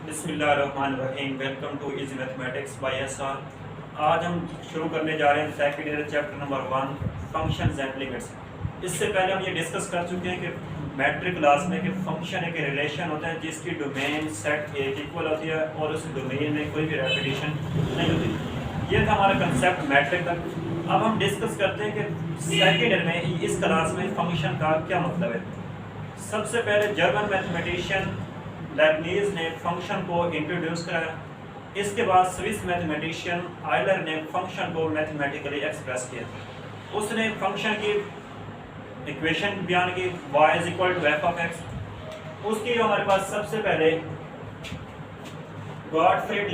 बिस्मिल्लाहिर्रहमानिर्रहीम। Welcome to easy mathematics by SR. आज हम शुरू करने जा रहे हैं second year chapter number 1 functions and limits. इससे पहले हम ये डिस्कस कर चुके हैं कि मैट्रिक क्लास में कि फंक्शन एक रिलेशन होता है जिसकी डोमेन सेट एक इक्वल होती है और उस डोमेन में कोई भी रेपिटेशन नहीं होती। ये था हमारा कंसेप्ट मैट्रिक तक। अब हम डिस्कस करते हैं कि सेकंड ईयर में इस क्लास में फंक्शन का क्या मतलब है। सबसे पहले जर्मन मैथमेटिशियन लेबनीज ने फंक्शन को इंट्रोड्यूस कराया। इसके बाद स्विस मैथमेटिशियन आयलर ने फंक्शन को मैथमेटिकली एक्सप्रेस किया। उसने फंक्शन की इक्वेशन बयान की y is equal to F of X. उसकी जो हमारे पास सबसे पहले Gottfried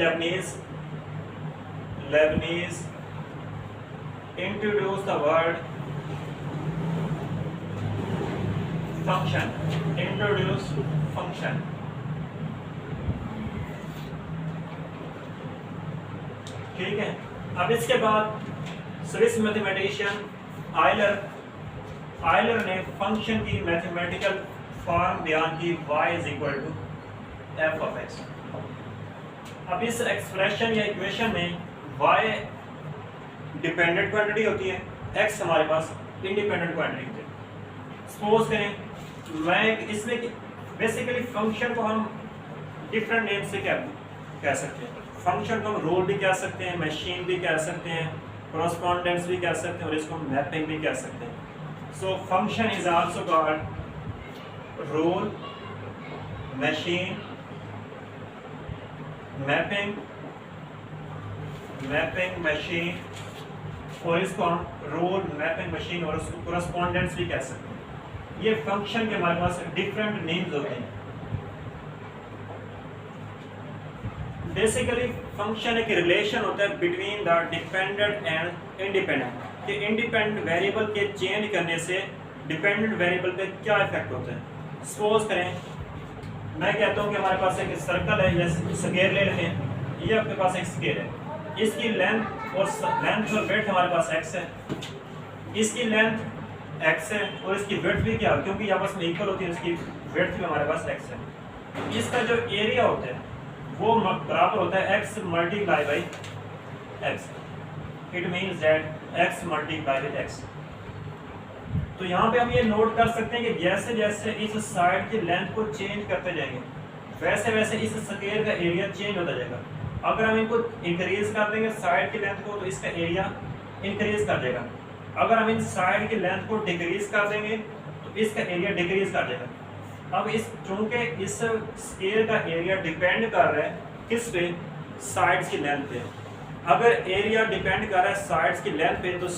Leibniz introduce the word function. Introduce function. ठीक है। अब इसके बाद स्विस मैथमेटिशियन आयलर ने फंक्शन की मैथमेटिकल फॉर्म बयान की y is equal to F of x. अब इस एक्सप्रेशन या इक्वेशन में y डिपेंडेंट क्वांटिटी होती है, x हमारे पास इंडिपेंडेंट क्वांटिटी होती है। सपोज करें मैं इसमें बेसिकली फंक्शन को हम डिफरेंट नेम से क्या कह सकते हैं। फंक्शन को हम रोल भी कह सकते हैं, मशीन भी कह सकते हैं, कोरस्पॉन्डेंस भी कह सकते हैं और इसको मैपिंग भी कह सकते हैं। So function is also called rule, machine, mapping machine, और इसको हम रोल, मैपिंग मशीन और उसको कोरस्पॉन्डेंस भी कह सकते हैं। ये फंक्शन के हमारे पास डिफरेंट नेम्स होते हैं। बेसिकली फंक्शन एक रिलेशन होता है between the dependent and independent, कि इंडिपेंडेंट वेरिएबल के चेंज करने से डिपेंडेंट वेरिएबल पे क्या इफेक्ट होता है। सपोज करें मैं कहता हूँ कि हमारे पास एक सर्कल है, या स्क्वायर ले लेते हैं। ये आपके पास एक स्क्वायर है, इसकी लेंथ और वेट हमारे पास x है, इसकी लेंथ x है और इसकी वेट भी क्या, क्योंकि यहाँ पास में इक्वल होती है, इसकी वेट भी हमारे पास x है। इसका जो एरिया होता है वो बराबर होता है x multiply by x। It means that x multiply by x। तो यहाँ पे हम ये नोट कर सकते हैं कि जैसे जैसे इस साइड की लेंथ को चेंज करते जाएंगे वैसे वैसे इस स्क्वायर का एरिया चेंज होता जाएगा। अगर हम इनको इंक्रीज कर देंगे साइड की लेंथ को तो इसका एरिया इंक्रीज कर देगा। अगर हम इन साइड की लेंथ को डिक्रीज कर देंगे तो इसका एरिया डिक्रीज कर देगा। अब इस चूंकि इस स्क्वायर का एरिया डिपेंड कर रहा है किस पे, साइड्स की लेंथ पे। अगर एरिया डिपेंड कर रहा है साइड्स की लेंथ पे तो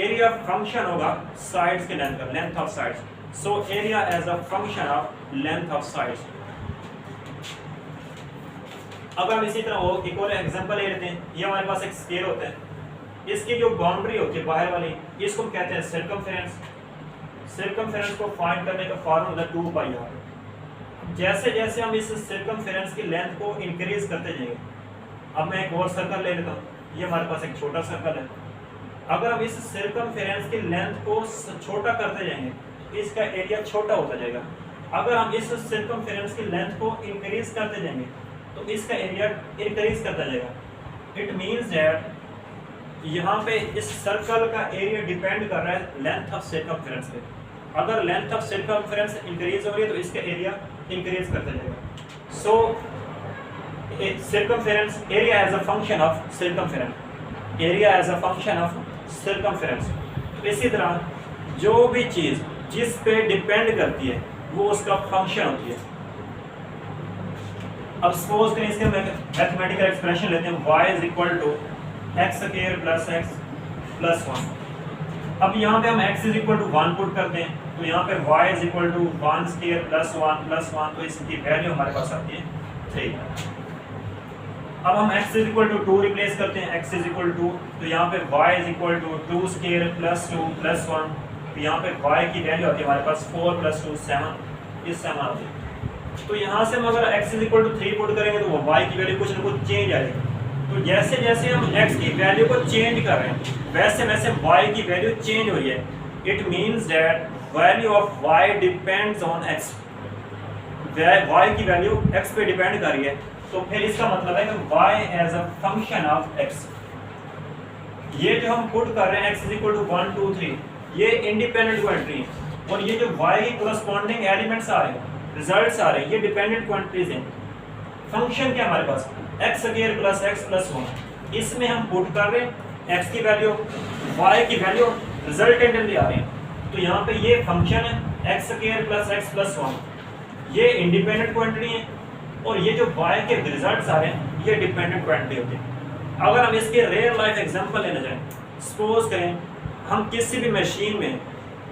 एरिया फंक्शन होगा साइड्स की लेंथ का, length of sides. So area as a function of length of sides. अब हम इसी तरह एक और एग्जांपल ले लेते हैं। ये हमारे पास एक स्क्वायर होता है, इसकी जो बाउंड्री होती है बाहर वाली, इसको हम कहते हैं सर्कमफेरेंस। सर्कमफेरेंस को फाइंड करने का फॉर्मूला होता है 2 पाई r। जैसे जैसे हम इस सर्कमफेरेंस की लेंथ को इंक्रीज करते जाएंगे, अब मैं एक और सर्कल ले लेता हूँ, ये हमारे पास एक छोटा सर्कल है। अगर हम इस सर्कमफेरेंस की लेंथ को छोटा करते जाएंगे इसका एरिया छोटा होता जाएगा। अगर हम इस सर्कमफेरेंस की लेंथ को इंक्रीज करते जाएंगे तो इसका एरिया इंक्रीज करता जाएगा। इट मीन्स दैट यहाँ पे इस सर्कल का एरिया डिपेंड कर रहा है लेंथ ऑफ सर्कमफेरेंस पे। अगर लेंथ ऑफ सर्कमफेरेंस इंक्रीज हो रही है तो इसका एरिया इंक्रीज करता जाएगा। So circumference area as a function of circumference, area as a function of circumference. तो इसी तरह जो भी चीज़ जिस पे डिपेंड करती है वो उसका फंक्शन होती है। अब सपोज करें इसके मैथमेटिकल एक्सप्रेशन लेते हैं y is equal to X square plus X plus 1। अब यहाँ पे हम x is equal to 1 put करते हैं तो यहाँ पे y is equal to 1 square plus 1 plus 1, तो इसकी वैल्यू हमारे पास आती है 3। अब हम x is equal to 2 replace करते हैं, x इज इक्वल टू, तो यहाँ पे y is equal to 2 square plus 2 plus 1, तो यहाँ पे y की वैल्यू आती है हमारे पास 4 प्लस 2 7, ये 7 आती है। तो यहाँ से हम अगर x is equal to 3 put करेंगे तो y की वैल्यू कुछ ना कुछ चेंज आएगी। तो जैसे जैसे हम x की वैल्यू को चेंज कर रहे हैं वैसे वैसे y की वैल्यू चेंज हो रही है। It means that value of y depends on x। y की वैल्यू x पे डिपेंड कर रही है, तो फिर इसका मतलब है कि y as a function of x, ये जो हम पुट कर रहे हैं x इज इक्वल टू 1 2 3, ये इंडिपेंडेंट क्वांटिटी है, और ये जो y की कोरस्पॉन्डिंग एलिमेंट्स आ रहे हैं, रिजल्ट्स आ रहे हैं, ये डिपेंडेंट क्वांटिटीज हैं। फंक्शन क्या हमारे पास x square plus x plus 1, इसमें हम पुट कर रहे हैं x की वैल्यू y की वैल्यू रिजल्टेंटली आ रही है, तो यहाँ पे ये फंक्शन है x square plus x plus 1, ये इंडिपेंडेंट क्वांटिटी है, और ये जो y के रिजल्ट्स आ रहे हैं ये डिपेंडेंट क्वांटिटी होती है। अगर हम इसके रियल लाइफ एग्जांपल लेना चाहें, सपोज करें हम किसी भी मशीन में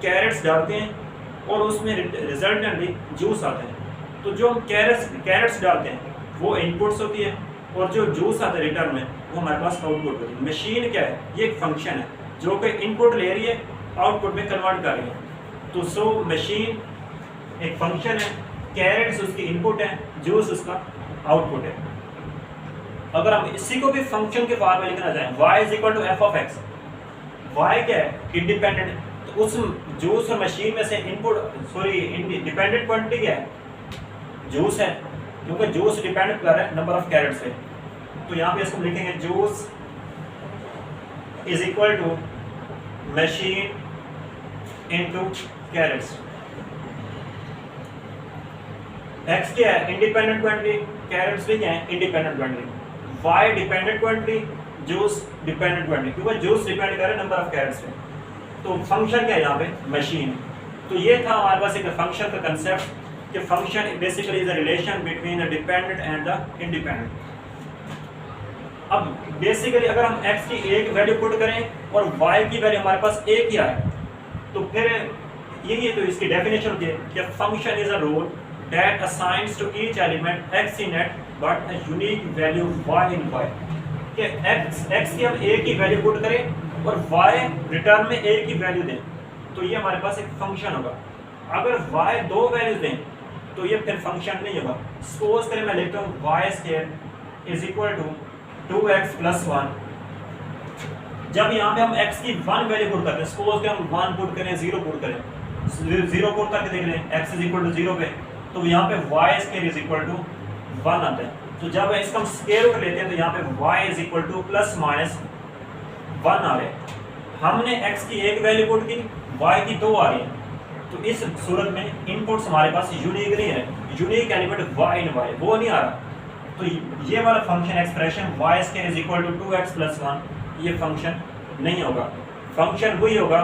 कैरेट्स डालते हैं और उसमें रिजल्टेंटली जूस आते हैं, तो जो हम कैरेट्स डालते हैं वो इनपुट्स होती है, और जो जूस आता है रिटर्न में वो हमारे पास आउटपुट होती है। मशीन क्या है, ये एक फंक्शन है जो कि इनपुट ले रही है, आउटपुट में कन्वर्ट कर रही है, तो सो मशीन एक फंक्शन है, कैरेट्स उसकी इनपुट है, जूस उसका आउटपुट है। अगर हम इसी को भी फंक्शन के फॉर्म में लिखना चाहें, y is equal to F of X, y क्या है इंडिपेंडेंट, तो उस जूस और मशीन में से इनपुट डिपेंडेंट क्वांटिटी क्या है, जूस है, क्योंकि जूस डिपेंड कर रहा है नंबर ऑफ कैरेट से, तो यहाँ पे इसको लिखेंगे juice is equal to machine into carrots. x क्या है इंडिपेंडेंट क्वांटिटी, कैरेट्स भी क्या है independent quantity, y dependent quantity, juice dependent quantity, क्योंकि जूस डिपेंड कर रहा है नंबर ऑफ कैरेट्स पे, तो फंक्शन क्या है यहाँ पे मशीन। तो ये था हमारे पास एक फंक्शन का कंसेप्ट कि function basically is a relation between the dependent and the independent. अब बेसिकली अगर हम x की एक वैल्यू पुट करें और y की वैल्यू हमारे पास एक ही आए, तो फिर यही तो इसकी डेफिनेशन होती है कि function is a rule that assigns to each element x in it but a unique value y in y, कि x की हम एक ही वैल्यू पुट करें और y रिटर्न में एक ही वैल्यू दें, तो ये हमारे पास एक फंक्शन होगा। अगर y दो वैल्यूज दें तो ये फिर फंक्शन नहीं होगा। सपोज करें मैं लिखता हूँ y square is equal to 2x plus 1, जब यहाँ पे हम x की 1 वैल्यू पुट करते हैं, सपोज करें हम 1 पुट करें 0 पुट करें, 0 पुट करके देख लें x इज इक्वल टू 0 पे, तो यहाँ पे y square is equal to 1 आता है। तो जब इसका हम स्क्वायर रूट लेते हैं तो यहाँ पे y is equal two plus minus 1 आ रहे हैं। हमने x की एक वैल्यू पुट की, y की 2 आ रही है, तो इस सूरत में इनपुट्स हमारे पास यूनिक नहीं है, unique element y in y वो नहीं आ रहा, तो ये वाला function expression y square is equal to 2x plus 1 ये फंक्शन नहीं होगा। फंक्शन वही होगा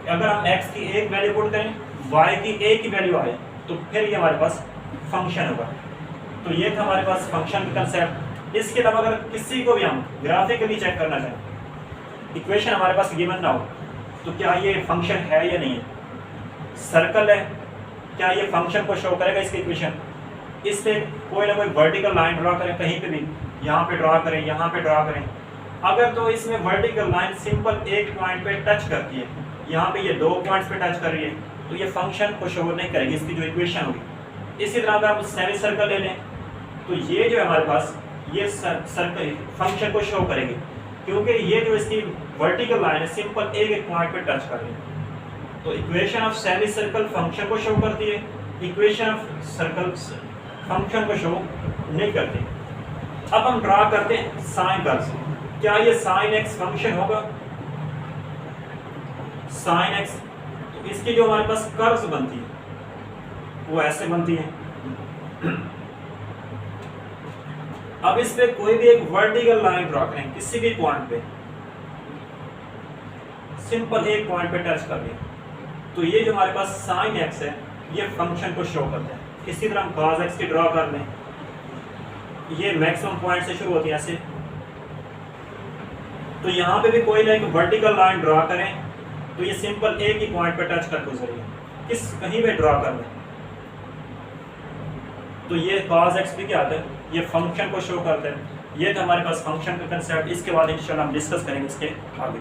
अगर हम x की एक वैल्यू पुट करें, y की एक ही वैल्यू आए, तो फिर ये हमारे पास फंक्शन होगा। तो ये था हमारे पास फंक्शन का कंसेप्ट। इसके अलावा अगर किसी को भी हम ग्राफिकली चेक करना चाहें, इक्वेशन हमारे पास गिवन ना हो, तो क्या ये फंक्शन है या नहीं है, सर्कल है, क्या ये फंक्शन को शो करेगा इसकी इक्वेशन, इस पे कोई ना कोई वर्टिकल लाइन ड्रा करें, कहीं पे भी यहाँ पे ड्रा करें, यहाँ पे ड्रा करें, अगर तो इसमें वर्टिकल लाइन सिंपल एक पॉइंट पे टच करती है, यहाँ पे ये 2 पॉइंट्स पे टच कर रही है, तो ये फंक्शन को शो नहीं करेगी, इसकी जो इक्वेशन होगी। इसी तरह अगर हम सेमी सर्कल ले लें, तो ये जो है हमारे पास ये सर्कल फंक्शन को शो करेगी, क्योंकि ये जो इसकी वर्टिकल लाइन है सिंपल एक पॉइंट पे टच कर रही है। तो equation of semi circle function को शो करती है, इक्वेशन ऑफ सर्कल फंक्शन को शो नहीं करती। अब हम ड्रा करते हैं साइन कर्व, क्या ये साइन एक्स फंक्शन होगा, साइन एक्स, तो इसकी जो हमारे पास कर्व्स बनती है वो ऐसे बनती है। अब इस पे कोई भी एक वर्टिकल लाइन ड्रा करें किसी भी पॉइंट पे, सिंपल एक पॉइंट पे टच कर दिया, तो ये जो हमारे पास साइन एक्स है ये फंक्शन को शो करता है। इसी तरह हम cos x की ड्रा कर लें, ये मैक्सिमम पॉइंट से शुरू होती है ऐसे, तो यहाँ पे भी कोई ना एक वर्टिकल लाइन ड्रा करें, तो ये सिंपल एक ही पॉइंट पे टच करके गुजरिए, किस कहीं पे ड्रा कर लें, तो ये cos x भी क्या आता है, ये फंक्शन को शो करता है। ये तो हमारे पास फंक्शन का कंसेप्ट, इसके बाद इंशाल्लाह हम डिस्कस करेंगे इसके आगे।